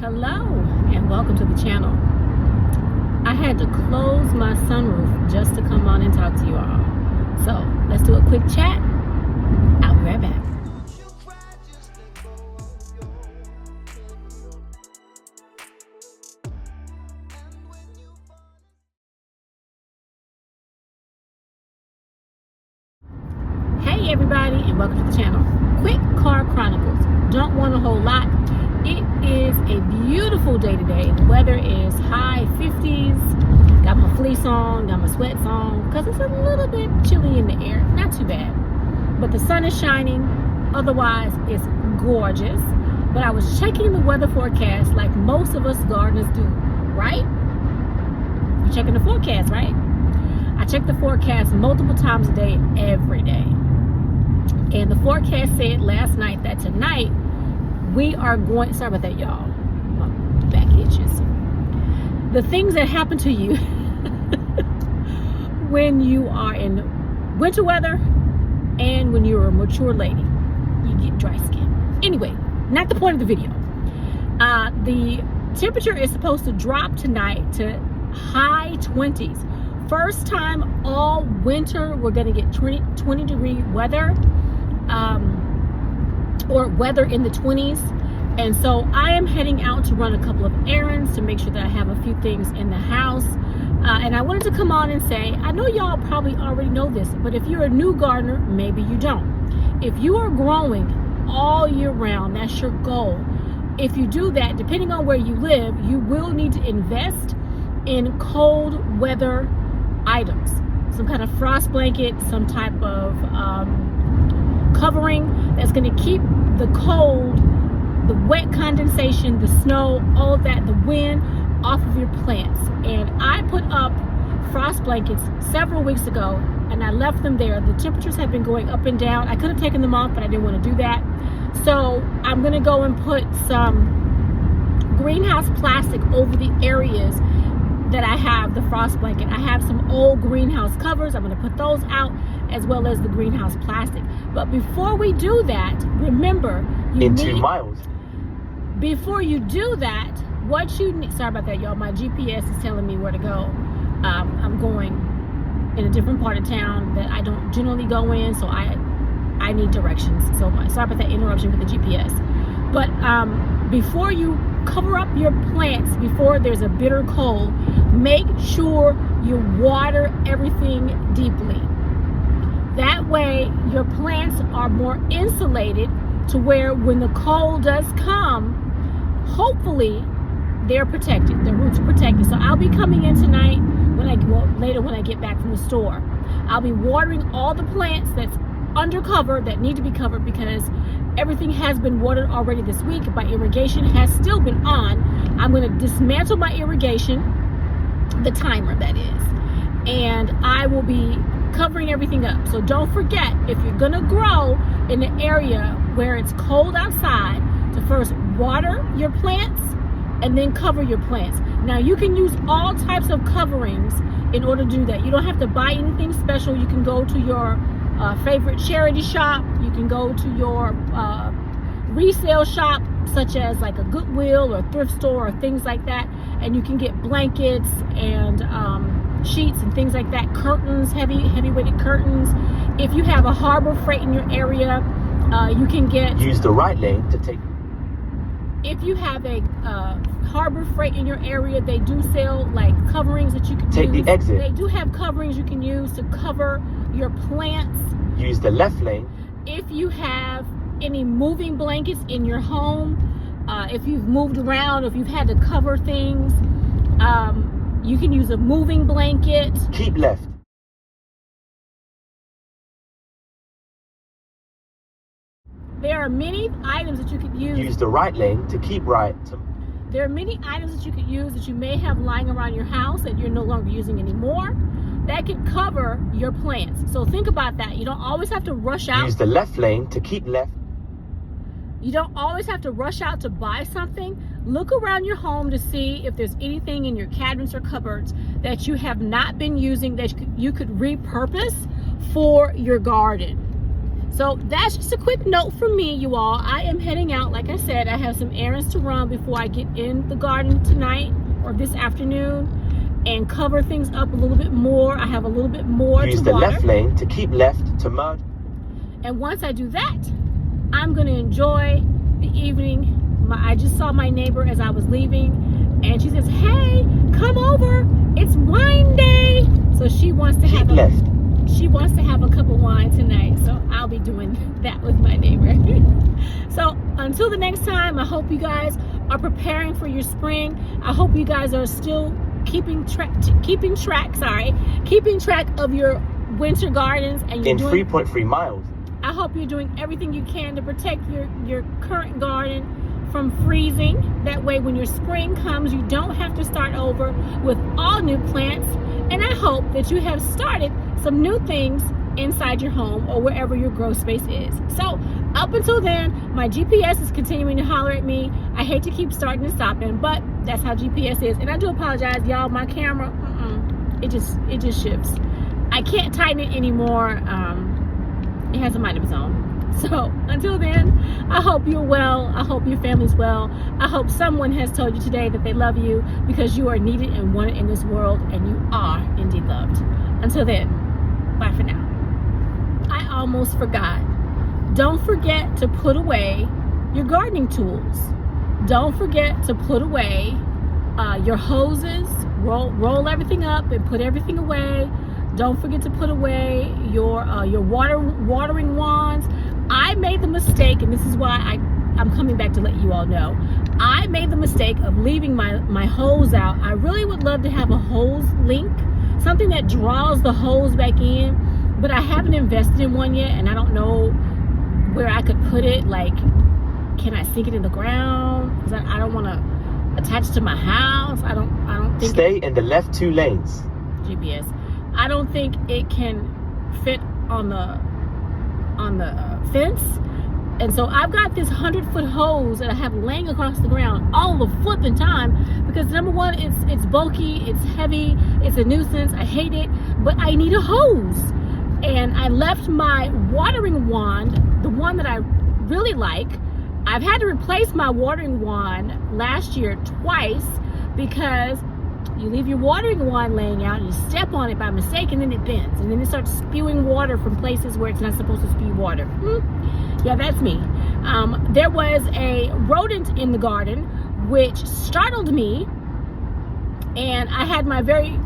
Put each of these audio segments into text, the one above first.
Hello and welcome to the channel. I had to close my sunroof just to come on and talk to you all. So let's do a quick chat. I'll be right back. Hey everybody and welcome to the channel. Quick Car Chronicles. Don't want a whole lot. It is a beautiful day today. The weather is high 50s. Got my fleece on, got my sweats on, because it's a little bit chilly in the air. Not too bad. But the sun is shining. Otherwise, it's gorgeous. But I was checking the weather forecast like most of us gardeners do, right? You're checking the forecast, right? I check the forecast multiple times a day, every day. And the forecast said last night that tonight, we are going, sorry about that, y'all. My back itches. The things that happen to you when you are in winter weather and when you're a mature lady, you get dry skin. Anyway, not the point of the video. The temperature is supposed to drop tonight to high 20s. First time all winter we're going to get 20 degree weather. Or weather in the 20s. And so I am heading out to run a couple of errands to make sure that I have a few things in the house. And I wanted to come on and say, I know y'all probably already know this, but if you're a new gardener, maybe you don't. If you are growing all year round, that's your goal. If you do that, depending on where you live, you will need to invest in cold weather items. Some kind of frost blanket, some type of covering that's going to keep the cold, the wet condensation, the snow, all of that, the wind off of your plants. And I put up frost blankets several weeks ago and I left them there. The temperatures have been going up and down. I could have taken them off, but I didn't want to do that. So I'm going to go and put some greenhouse plastic over the areas that I have the frost blanket. I have some old greenhouse covers. I'm going to put those out as well as the greenhouse plastic. But before we do that, remember, in 2 miles. Before you do that, what you need, sorry about that, y'all. My GPS is telling me where to go. I'm going in a different part of town that I don't generally go in, so I need directions. So sorry about that interruption with the GPS. But before you cover up your plants, before there's a bitter cold, make sure you water everything deeply. That way your plants are more insulated to where when the cold does come, hopefully they're protected, the roots are protected. So I'll be coming in tonight later when I get back from the store. I'll be watering all the plants that's under cover that need to be covered because everything has been watered already this week. My irrigation has still been on. I'm going to dismantle my irrigation, the timer that is, and I will be covering everything up. So don't forget, if you're going to grow in an area where it's cold outside, to first water your plants and then cover your plants. Now you can use all types of coverings in order to do that. You don't have to buy anything special. You can go to your favorite charity shop. You can go to your resale shop, such as like a Goodwill or thrift store or things like that, and you can get blankets and sheets and things like that, curtains, heavy-weighted curtains. If you have a Harbor Freight in your area, you can get, use the right lane to take. If you have a Harbor Freight in your area, they do sell like coverings that you can take use. The exit. They do have coverings you can use to cover your plants. Use the left lane. If you have any moving blankets in your home, if you've moved around, if you've had to cover things, you can use a moving blanket. Keep left. There are many items that you could use. Use the right lane to keep right. There are many items that you could use that you may have lying around your house that you're no longer using anymore that could cover your plants. So think about that. You don't always have to rush out. Use the left lane to keep left. You don't always have to rush out to buy something. Look around your home to see if there's anything in your cabinets or cupboards that you have not been using that you could repurpose for your garden. So that's just a quick note from me, you all. I am heading out. Like I said, I have some errands to run before I get in the garden tonight or this afternoon and cover things up a little bit more. I have a little bit more Use to the water. left lane to keep left to merge. And once I do that, I'm going to enjoy the evening. I just saw my neighbor as I was leaving, and she says, "Hey, come over. It's wine day." So she wants to have a cup of wine tonight. So I'll be doing that with my neighbor. So until the next time, I hope you guys are preparing for your spring. I hope you guys are still keeping track of your winter gardens, and you're In doing 3.3 miles. I hope you're doing everything you can to protect your current garden from freezing. That way when your spring comes, you don't have to start over with all new plants. And I hope that you have started some new things inside your home or wherever your grow space is. So up until then, my GPS is continuing to holler at me. I hate to keep starting and stopping, but that's how GPS is. And I do apologize, y'all. My camera, it just shifts. I can't tighten it anymore. It has a mind of its own. So until then, I hope you're well. I hope your family's well. I hope someone has told you today that they love you, because you are needed and wanted in this world, and you are indeed loved. Until then, bye for now. I almost forgot. Don't forget to put away your gardening tools. Don't forget to put away your hoses. Roll everything up and put everything away. Don't forget to put away your watering wands. I made the mistake, and this is why I'm coming back to let you all know. I made the mistake of leaving my hose out. I really would love to have a hose link, something that draws the hose back in, but I haven't invested in one yet, and I don't know where I could put it. Like, can I sink it in the ground? Because I don't want to attach it to my house. I don't think. Stay in the left 2 lanes. GPS. I don't think it can fit on the fence, and so I've got this 100-foot hose that I have laying across the ground all the flipping time, because number one, it's bulky, it's heavy, it's a nuisance. I hate it, but I need a hose. And I left my watering wand, the one that I really like. I've had to replace my watering wand last year twice, because you leave your watering wand laying out and you step on it by mistake, and then it bends, and then it starts spewing water from places where it's not supposed to spew water. Yeah, that's me. There was a rodent in the garden which startled me, and I had my very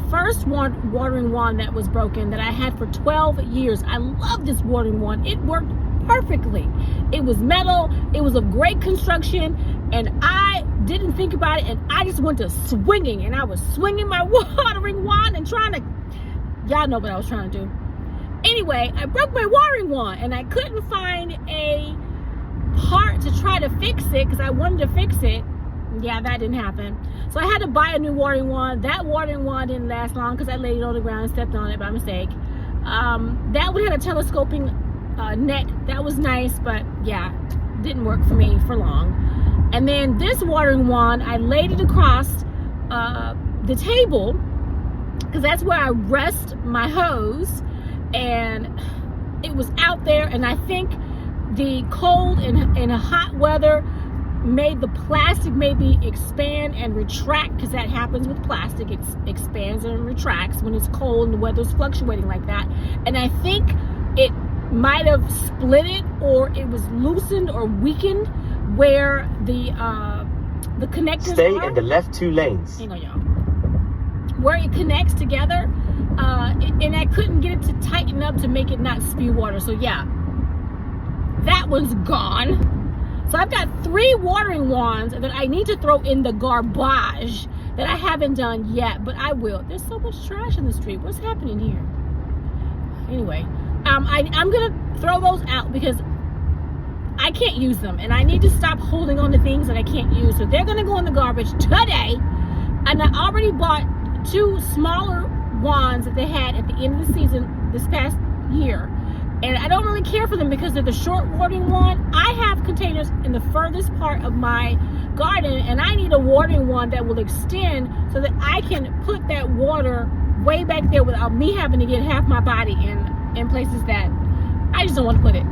first watering wand that was broken that I had for 12 years. I love this watering wand. It worked perfectly. It was metal, it was of great construction, and I didn't think about it, and I just went to swinging, and I was swinging my watering wand and trying to, y'all know what I was trying to do. Anyway, I broke my watering wand, and I couldn't find a part to try to fix it, because I wanted to fix it. Yeah, that didn't happen. So I had to buy a new watering wand. That watering wand didn't last long, because I laid it on the ground and stepped on it by mistake. That one had a telescoping neck. That was nice, but yeah, didn't work for me for long. And then this watering wand, I laid it across the table, because that's where I rest my hose, and it was out there, and I think the cold and hot weather made the plastic maybe expand and retract, because that happens with plastic. It expands and retracts when it's cold and the weather's fluctuating like that. And I think it might have split it, or it was loosened or weakened where the connectors Stay are. in the left 2 lanes. Hang on, y'all. Where it connects together, and I couldn't get it to tighten up to make it not spew water. So yeah, that one's gone. So I've got 3 watering wands that I need to throw in the garbage that I haven't done yet, but I will. There's so much trash in the street. What's happening here? Anyway, I'm gonna throw those out, because I can't use them, and I need to stop holding on to things that I can't use. So they're gonna go in the garbage today. And I already bought 2 smaller wands that they had at the end of the season this past year. And I don't really care for them, because they're the short watering wand. I have containers in the furthest part of my garden, and I need a watering wand that will extend so that I can put that water way back there without me having to get half my body in places that I just don't want to put it.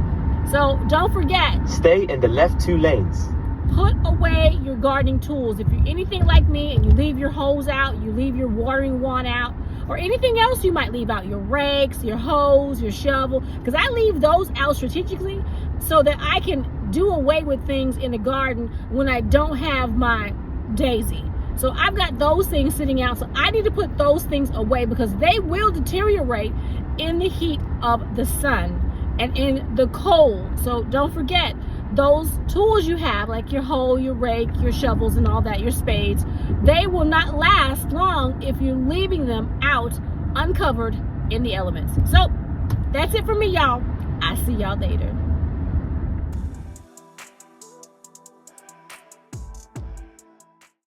So don't forget, Stay in the left 2 lanes. put away your gardening tools. If you're anything like me and you leave your hose out, you leave your watering wand out, or anything else you might leave out, your rakes, your hose, your shovel, because I leave those out strategically so that I can do away with things in the garden when I don't have my daisy. So I've got those things sitting out, so I need to put those things away because they will deteriorate in the heat of the sun and in the cold. So don't forget, those tools you have, like your hoe, your rake, your shovels and all that, your spades, they will not last long if you're leaving them out uncovered in the elements. So that's it for me, y'all. I'll see y'all later.